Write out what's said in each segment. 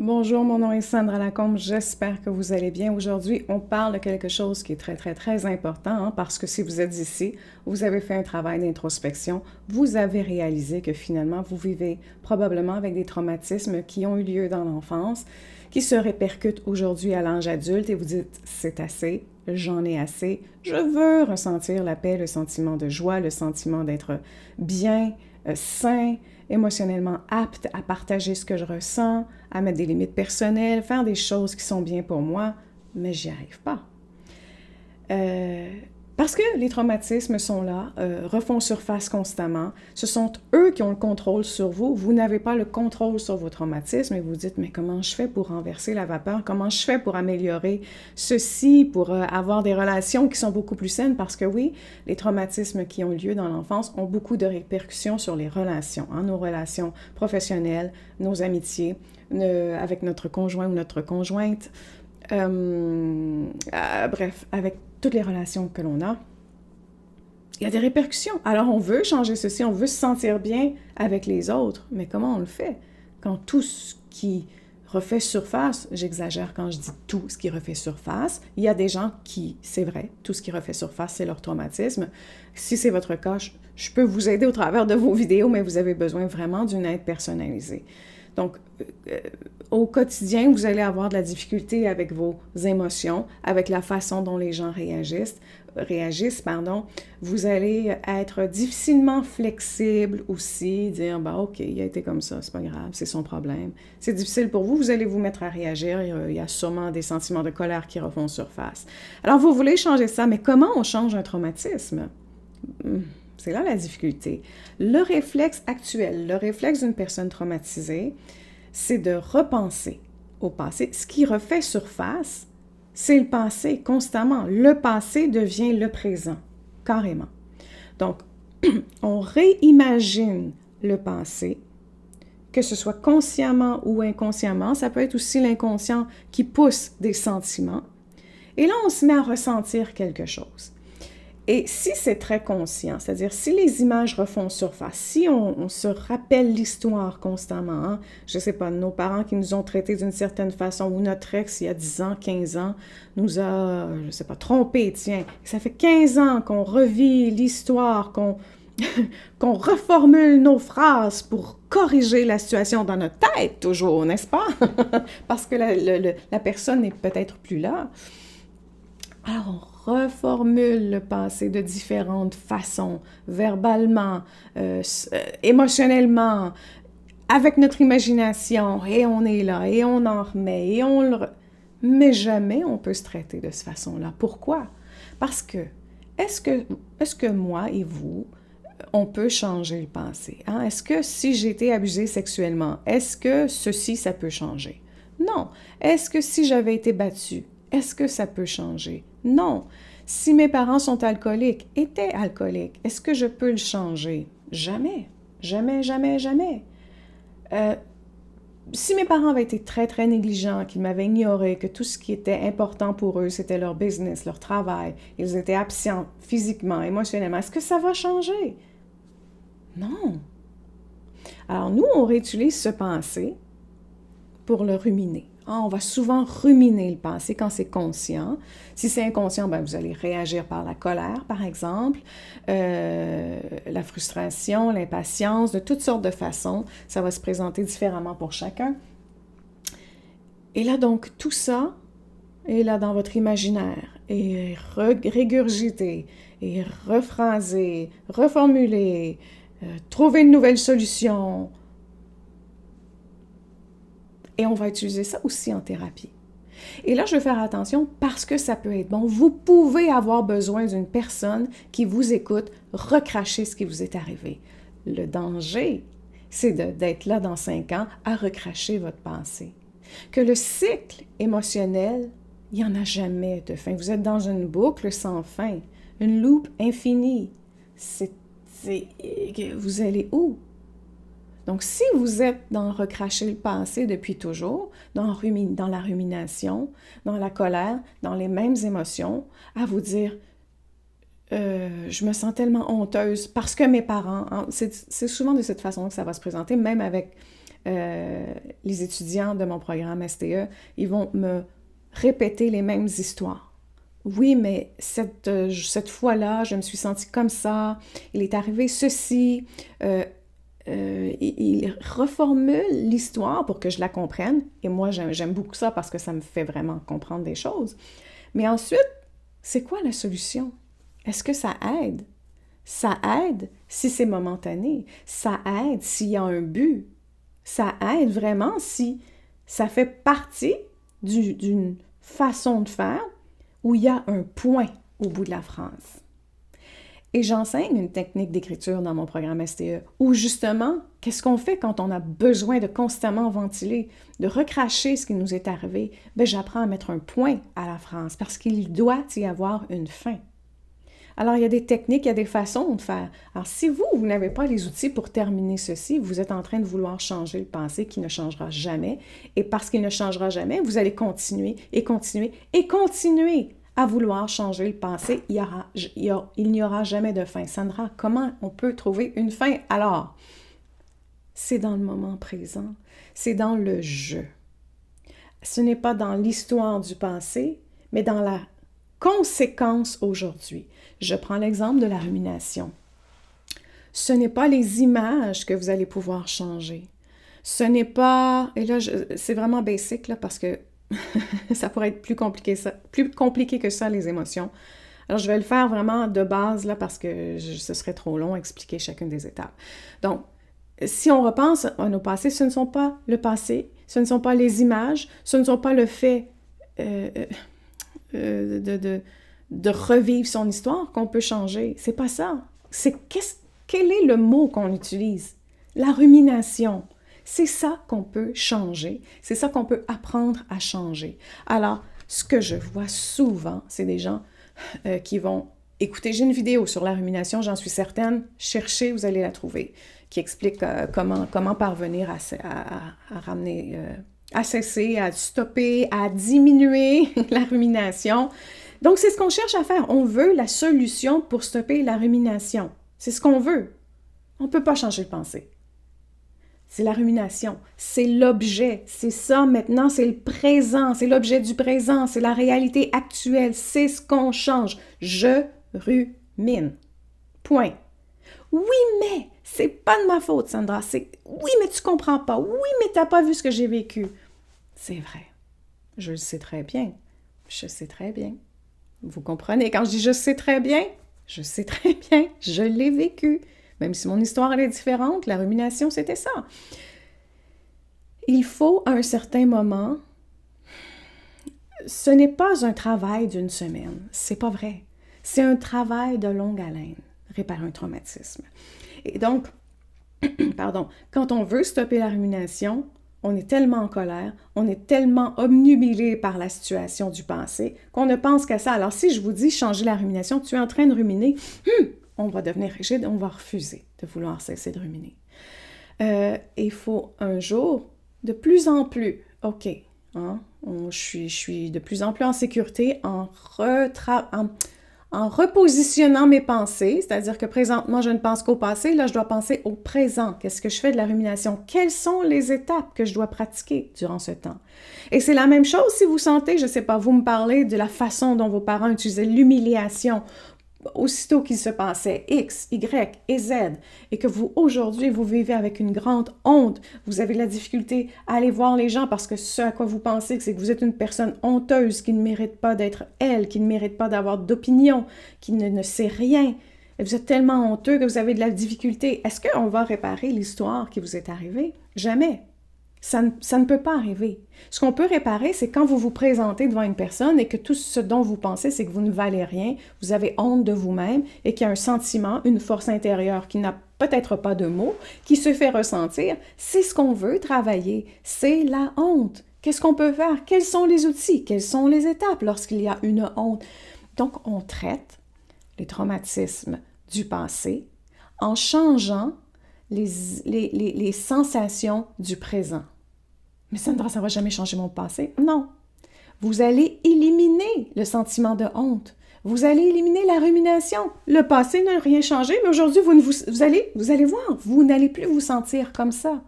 Bonjour, mon nom est Sandra Lacombe, j'espère que vous allez bien. Aujourd'hui, on parle de quelque chose qui est très important parce que si vous êtes ici, vous avez fait un travail d'introspection, vous avez réalisé que finalement, vous vivez probablement avec des traumatismes qui ont eu lieu dans l'enfance, qui se répercutent aujourd'hui à l'âge adulte et vous dites, c'est assez, j'en ai assez, je veux ressentir la paix, le sentiment de joie, le sentiment d'être bien, sain, émotionnellement apte à partager ce que je ressens, à mettre des limites personnelles, faire des choses qui sont bien pour moi, mais j'y arrive pas. Parce que les traumatismes sont là, refont surface constamment. Ce sont eux qui ont le contrôle sur vous. Vous n'avez pas le contrôle sur vos traumatismes et vous dites, mais comment je fais pour renverser la vapeur? Comment je fais pour améliorer ceci, pour avoir des relations qui sont beaucoup plus saines? Parce que oui, les traumatismes qui ont lieu dans l'enfance ont beaucoup de répercussions sur les relations, hein, nos relations professionnelles, nos amitiés, avec notre conjoint ou notre conjointe, bref, avec toutes les relations que l'on a, il y a des répercussions. Alors on veut changer ceci, on veut se sentir bien avec les autres, mais comment on le fait? Quand tout ce qui refait surface, j'exagère quand je dis tout ce qui refait surface, il y a des gens qui, c'est vrai, tout ce qui refait surface, c'est leur traumatisme. Si c'est votre cas, je peux vous aider au travers de vos vidéos, mais vous avez besoin vraiment d'une aide personnalisée. Donc, au quotidien, vous allez avoir de la difficulté avec vos émotions, avec la façon dont les gens réagissent. Vous allez être difficilement flexible aussi, dire, bah ok, il a été comme ça, c'est pas grave, c'est son problème. C'est difficile pour vous, vous allez vous mettre à réagir, il y a sûrement des sentiments de colère qui refont surface. Alors, vous voulez changer ça, mais comment on change un traumatisme? C'est là la difficulté. Le réflexe actuel, le réflexe d'une personne traumatisée, c'est de repenser au passé. Ce qui refait surface, c'est le passé constamment. Le passé devient le présent, carrément. Donc, on réimagine le passé, que ce soit consciemment ou inconsciemment. Ça peut être aussi l'inconscient qui pousse des sentiments. Et là, on se met à ressentir quelque chose. Et si c'est très conscient, c'est-à-dire si les images refont surface, si on se rappelle l'histoire constamment, hein, je ne sais pas, nos parents qui nous ont traités d'une certaine façon, ou notre ex, il y a 10 ans, 15 ans, nous a, je ne sais pas, trompés, tiens, ça fait 15 ans qu'on revit l'histoire, qu'on reformule nos phrases pour corriger la situation dans notre tête, toujours, n'est-ce pas? Parce que la personne n'est peut-être plus là. Alors, on reformule le passé de différentes façons, verbalement, émotionnellement, avec notre imagination, et on est là, et on en remet, et on le... Mais jamais on peut se traiter de cette façon-là. Pourquoi? Parce que, est-ce que moi et vous, on peut changer le passé? Hein? Est-ce que si j'ai été abusée sexuellement, est-ce que ceci, ça peut changer? Non. Est-ce que si j'avais été battue, est-ce que ça peut changer? Non. Si mes parents sont alcooliques, étaient alcooliques, est-ce que je peux le changer? Jamais. Jamais, jamais, jamais. Si mes parents avaient été très négligents, qu'ils m'avaient ignoré, que tout ce qui était important pour eux, c'était leur business, leur travail, ils étaient absents physiquement, émotionnellement, est-ce que ça va changer? Non. Alors nous, on réutilise ce passé pour le ruminer. On va souvent ruminer le passé quand c'est conscient. Si c'est inconscient, ben vous allez réagir par la colère, par exemple, la frustration, l'impatience, de toutes sortes de façons. Ça va se présenter différemment pour chacun. Et là, donc, tout ça est là dans votre imaginaire, et régurgité, et rephrasé, reformulé, trouver une nouvelle solution. Et on va utiliser ça aussi en thérapie. Et là, je vais faire attention parce que ça peut être bon. Vous pouvez avoir besoin d'une personne qui vous écoute, recracher ce qui vous est arrivé. Le danger, c'est d'être là dans 5 ans à recracher votre passé. Que le cycle émotionnel, il n'y en a jamais de fin. Vous êtes dans une boucle sans fin, une loupe infinie. Vous allez où? Donc, si vous êtes dans recracher le passé depuis toujours, dans la rumination, dans la colère, dans les mêmes émotions, à vous dire je me sens tellement honteuse parce que mes parents, hein, c'est souvent de cette façon que ça va se présenter, même avec les étudiants de mon programme STE, ils vont me répéter les mêmes histoires. Oui, mais cette fois-là, je me suis sentie comme ça, il est arrivé ceci. Il reformule l'histoire pour que je la comprenne. Et moi, j'aime beaucoup ça parce que ça me fait vraiment comprendre des choses. Mais ensuite, c'est quoi la solution? Est-ce que ça aide? Ça aide si c'est momentané. Ça aide s'il y a un but. Ça aide vraiment si ça fait partie d'une façon de faire où il y a un point au bout de la phrase. Et j'enseigne une technique d'écriture dans mon programme STE où justement, qu'est-ce qu'on fait quand on a besoin de constamment ventiler, de recracher ce qui nous est arrivé? Bien, j'apprends à mettre un point à la phrase parce qu'il doit y avoir une fin. Alors, il y a des techniques, il y a des façons de faire. Alors, si vous n'avez pas les outils pour terminer ceci, vous êtes en train de vouloir changer le passé qui ne changera jamais. Et parce qu'il ne changera jamais, vous allez continuer et continuer et continuer à vouloir changer le passé. Il n'y aura jamais de fin. Sandra, comment on peut trouver une fin? Alors, c'est dans le moment présent. C'est dans le jeu. Ce n'est pas dans l'histoire du passé, mais dans la conséquence aujourd'hui. Je prends l'exemple de la rumination. Ce n'est pas les images que vous allez pouvoir changer. Ce n'est pas... Et là, c'est vraiment basic là, parce que ça pourrait être plus compliqué que ça, les émotions. Alors, je vais le faire vraiment de base là, parce que ce serait trop long à expliquer chacune des étapes. Donc, si on repense à nos passés, ce ne sont pas le passé, ce ne sont pas les images, ce ne sont pas le fait de revivre son histoire qu'on peut changer. C'est pas ça. Quel est le mot qu'on utilise? La rumination. C'est ça qu'on peut changer. C'est ça qu'on peut apprendre à changer. Alors, ce que je vois souvent, c'est des gens qui vont écouter. J'ai une vidéo sur la rumination, j'en suis certaine. Cherchez, vous allez la trouver, qui explique comment parvenir à ramener, à cesser, à stopper, à diminuer la rumination. Donc, c'est ce qu'on cherche à faire. On veut la solution pour stopper la rumination. C'est ce qu'on veut. On ne peut pas changer le pensée. C'est la rumination. C'est l'objet. C'est ça maintenant. C'est le présent. C'est l'objet du présent. C'est la réalité actuelle. C'est ce qu'on change. Je rumine. Point. Oui, mais c'est pas de ma faute, Sandra. Oui, mais tu comprends pas. Oui, mais tu n'as pas vu ce que j'ai vécu. C'est vrai. Je le sais très bien. Je sais très bien. Vous comprenez, quand je dis « je sais très bien », je l'ai vécu. Même si mon histoire elle est différente, la rumination, c'était ça. Il faut, à un certain moment, ce n'est pas un travail d'une semaine, c'est pas vrai. C'est un travail de longue haleine, réparer un traumatisme. Et donc, quand on veut stopper la rumination, on est tellement en colère, on est tellement obnubilé par la situation du passé qu'on ne pense qu'à ça. Alors, si je vous dis changer la rumination, tu es en train de ruminer, on va devenir rigide, on va refuser de vouloir cesser de ruminer. Il faut un jour, de plus en plus, OK, je suis de plus en plus en sécurité en repositionnant mes pensées, c'est-à-dire que présentement, je ne pense qu'au passé, là, je dois penser au présent. Qu'est-ce que je fais de la rumination? Quelles sont les étapes que je dois pratiquer durant ce temps? Et c'est la même chose si vous sentez, je ne sais pas, vous me parlez de la façon dont vos parents utilisaient l'humiliation aussitôt qu'il se passait X, Y et Z, et que vous, aujourd'hui, vous vivez avec une grande honte, vous avez de la difficulté à aller voir les gens parce que ce à quoi vous pensez, c'est que vous êtes une personne honteuse qui ne mérite pas d'être elle, qui ne mérite pas d'avoir d'opinion, qui ne sait rien. Et vous êtes tellement honteux que vous avez de la difficulté. Est-ce qu'on va réparer l'histoire qui vous est arrivée? Jamais. Ça ne peut pas arriver. Ce qu'on peut réparer, c'est quand vous vous présentez devant une personne et que tout ce dont vous pensez, c'est que vous ne valez rien, vous avez honte de vous-même et qu'il y a un sentiment, une force intérieure qui n'a peut-être pas de mots, qui se fait ressentir. C'est ce qu'on veut travailler. C'est la honte. Qu'est-ce qu'on peut faire? Quels sont les outils? Quelles sont les étapes lorsqu'il y a une honte? Donc, on traite les traumatismes du passé en changeant les sensations du présent. Mais Sandra, ça ne va jamais changer mon passé. Non. Vous allez éliminer le sentiment de honte. Vous allez éliminer la rumination. Le passé n'a rien changé, mais aujourd'hui, vous allez voir, vous n'allez plus vous sentir comme ça.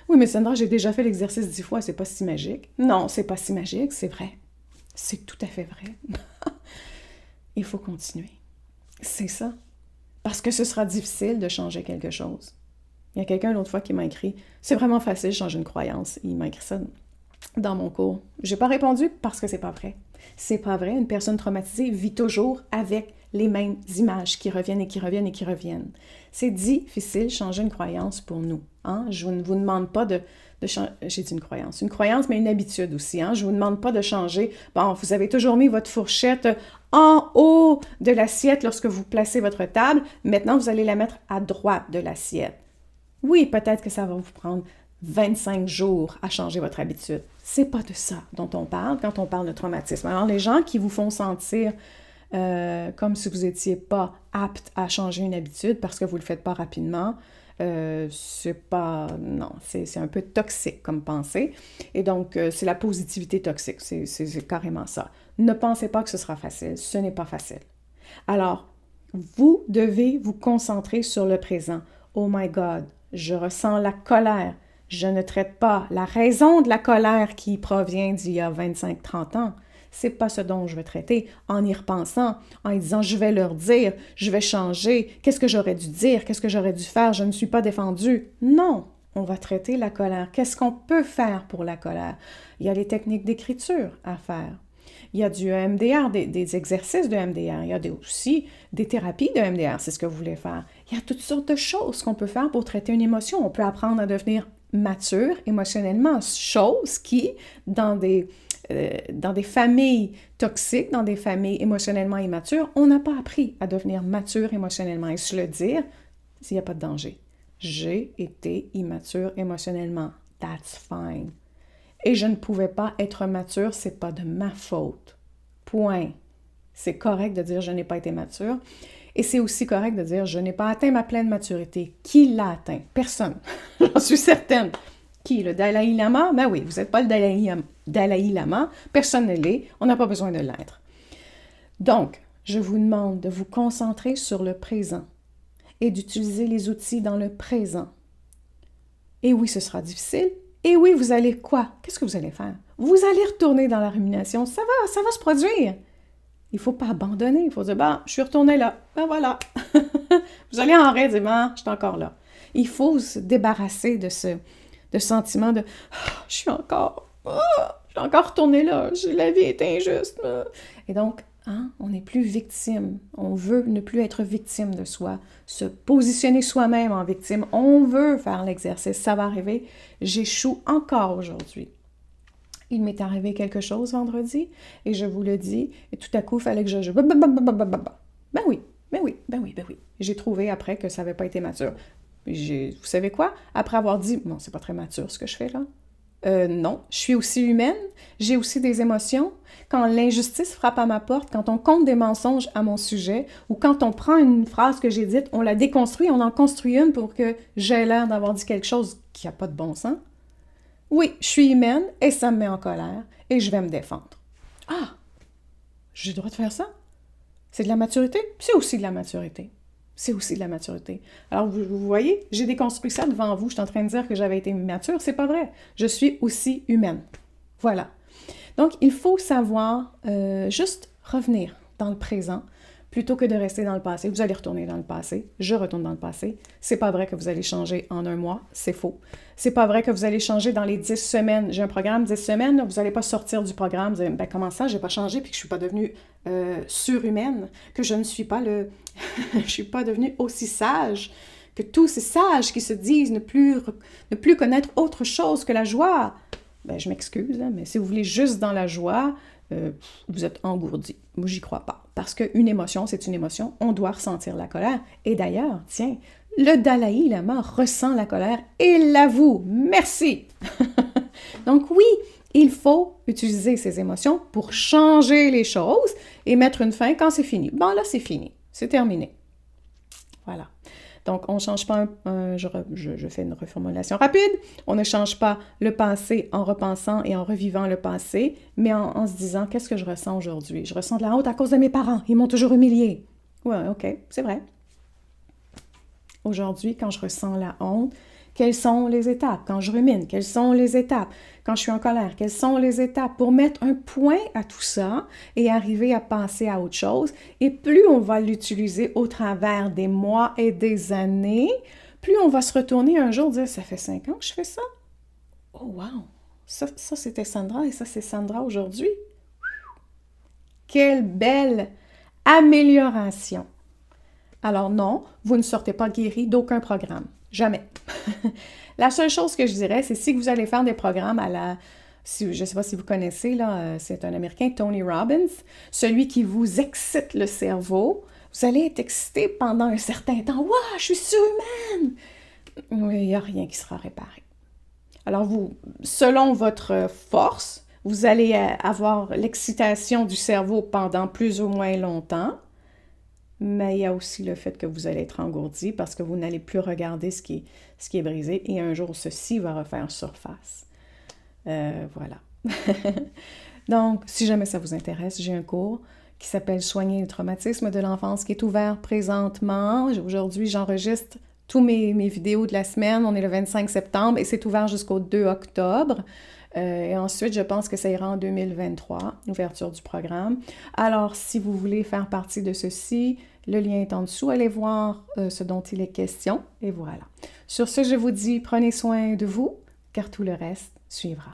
Oui, mais Sandra, j'ai déjà fait l'exercice 10 fois, c'est pas si magique. Non, c'est pas si magique, c'est vrai. C'est tout à fait vrai. Il faut continuer. C'est ça. Parce que ce sera difficile de changer quelque chose. Il y a quelqu'un l'autre fois qui m'a écrit « C'est vraiment facile de changer une croyance. » Il m'a écrit ça dans mon cours. J'ai pas répondu parce que c'est pas vrai. C'est pas vrai. Une personne traumatisée vit toujours avec les mêmes images qui reviennent et qui reviennent et qui reviennent. C'est difficile de changer une croyance pour nous. Hein? Je ne vous demande pas de changer... J'ai dit une croyance, mais une habitude aussi. Hein? Je ne vous demande pas de changer. Bon, vous avez toujours mis votre fourchette en haut de l'assiette lorsque vous placez votre table. Maintenant, vous allez la mettre à droite de l'assiette. Oui, peut-être que ça va vous prendre 25 jours à changer votre habitude. C'est pas de ça dont on parle quand on parle de traumatisme. Alors, les gens qui vous font sentir comme si vous n'étiez pas apte à changer une habitude parce que vous ne le faites pas rapidement, c'est pas... Non, c'est un peu toxique comme pensée. Et donc, c'est la positivité toxique. C'est carrément ça. Ne pensez pas que ce sera facile. Ce n'est pas facile. Alors, vous devez vous concentrer sur le présent. Oh my God, je ressens la colère. Je ne traite pas la raison de la colère qui provient d'il y a 25-30 ans. C'est pas ce dont je veux traiter. En y repensant, en y disant, je vais leur dire, je vais changer, qu'est-ce que j'aurais dû dire, qu'est-ce que j'aurais dû faire, je ne suis pas défendue. Non, on va traiter la colère. Qu'est-ce qu'on peut faire pour la colère? Il y a les techniques d'écriture à faire. Il y a du EMDR, des exercices de EMDR. Il y a aussi des thérapies de EMDR, c'est ce que vous voulez faire. Il y a toutes sortes de choses qu'on peut faire pour traiter une émotion. On peut apprendre à devenir mature émotionnellement, chose qui, dans des familles toxiques, dans des familles émotionnellement immatures, on n'a pas appris à devenir mature émotionnellement. Et se le dire, s'il n'y a pas de danger. J'ai été immature émotionnellement. That's fine. Et je ne pouvais pas être mature, c'est pas de ma faute. Point. C'est correct de dire je n'ai pas été mature. Et c'est aussi correct de dire je n'ai pas atteint ma pleine maturité. Qui l'a atteint? Personne. J'en suis certaine. Qui? Le Dalai Lama? Ben oui, vous n'êtes pas le Dalai Lama. Personne ne l'est. On n'a pas besoin de l'être. Donc, je vous demande de vous concentrer sur le présent et d'utiliser les outils dans le présent. Et oui, ce sera difficile. Et oui, vous allez quoi? Qu'est-ce que vous allez faire? Vous allez retourner dans la rumination. Ça va se produire. Il ne faut pas abandonner. Il faut dire, ben, je suis retournée là. Ben voilà. Vous allez en rire, dire, ben, je suis encore là. Il faut se débarrasser de ce sentiment de, je suis encore retournée là. La vie est injuste. Et donc, on n'est plus victime. On veut ne plus être victime de soi. Se positionner soi-même en victime. On veut faire l'exercice. Ça va arriver. J'échoue encore aujourd'hui. Il m'est arrivé quelque chose vendredi et je vous le dis. Et tout à coup, il fallait que je... Ben oui. J'ai trouvé après que ça n'avait pas été mature. Vous savez quoi? Après avoir dit, non, c'est pas très mature ce que je fais là. Non, je suis aussi humaine, j'ai aussi des émotions. Quand l'injustice frappe à ma porte, quand on compte des mensonges à mon sujet, ou quand on prend une phrase que j'ai dite, on la déconstruit, on en construit une pour que j'ai l'air d'avoir dit quelque chose qui n'a pas de bon sens. Oui, je suis humaine et ça me met en colère et je vais me défendre. Ah, j'ai le droit de faire ça? C'est de la maturité? C'est aussi de la maturité. C'est aussi de la maturité. Alors, vous voyez, j'ai déconstruit ça devant vous. Je suis en train de dire que j'avais été mature. C'est pas vrai. Je suis aussi humaine. Voilà. Donc, il faut savoir juste revenir dans le présent plutôt que de rester dans le passé. Vous allez retourner dans le passé. Je retourne dans le passé. C'est pas vrai que vous allez changer en un mois. C'est faux. C'est pas vrai que vous allez changer dans les 10 semaines. J'ai un programme 10 semaines. Vous n'allez pas sortir du programme. Vous allez, ben comment ça, j'ai pas changé puis que je suis pas devenue surhumaine, que je ne suis pas je suis pas devenue aussi sage que tous ces sages qui se disent ne plus connaître autre chose que la joie. Ben, je m'excuse, mais si vous voulez juste dans la joie, vous êtes engourdi. Moi, j'y crois pas. Parce qu'une émotion, c'est une émotion. On doit ressentir la colère. Et d'ailleurs, tiens, le Dalai Lama ressent la colère et l'avoue. Merci! Donc oui, il faut utiliser ces émotions pour changer les choses et mettre une fin quand c'est fini. Bon, là, c'est fini. C'est terminé. Voilà. Donc, on ne change pas je fais une reformulation rapide. On ne change pas le passé en repensant et en revivant le passé, mais en se disant, qu'est-ce que je ressens aujourd'hui? Je ressens de la honte à cause de mes parents. Ils m'ont toujours humiliée. Ouais, OK, c'est vrai. Aujourd'hui, quand je ressens la honte, Quelles sont les étapes? Quand je rumine, quelles sont les étapes? Quand je suis en colère, quelles sont les étapes? Pour mettre un point à tout ça et arriver à passer à autre chose. Et plus on va l'utiliser au travers des mois et des années, plus on va se retourner un jour et dire, ça fait 5 ans que je fais ça? Oh wow! Ça c'était Sandra et ça, c'est Sandra aujourd'hui. Quelle belle amélioration! Alors non, vous ne sortez pas guéri d'aucun programme. Jamais. La seule chose que je dirais, c'est si vous allez faire des programmes à la... je ne sais pas si vous connaissez, là, c'est un Américain, Tony Robbins, celui qui vous excite le cerveau. Vous allez être excité pendant un certain temps. « Waouh, je suis surhumaine! » Oui, il n'y a rien qui sera réparé. Alors, vous, selon votre force, vous allez avoir l'excitation du cerveau pendant plus ou moins longtemps, mais il y a aussi le fait que vous allez être engourdi parce que vous n'allez plus regarder ce qui est brisé et un jour, ceci va refaire surface. Voilà. Donc, si jamais ça vous intéresse, j'ai un cours qui s'appelle « Soigner le traumatisme de l'enfance » qui est ouvert présentement. Aujourd'hui, j'enregistre tous mes vidéos de la semaine. On est le 25 septembre et c'est ouvert jusqu'au 2 octobre. Et ensuite, je pense que ça ira en 2023, l'ouverture du programme. Alors, si vous voulez faire partie de ceci, le lien est en dessous. Allez voir ce dont il est question. Et voilà. Sur ce, je vous dis, prenez soin de vous, car tout le reste suivra.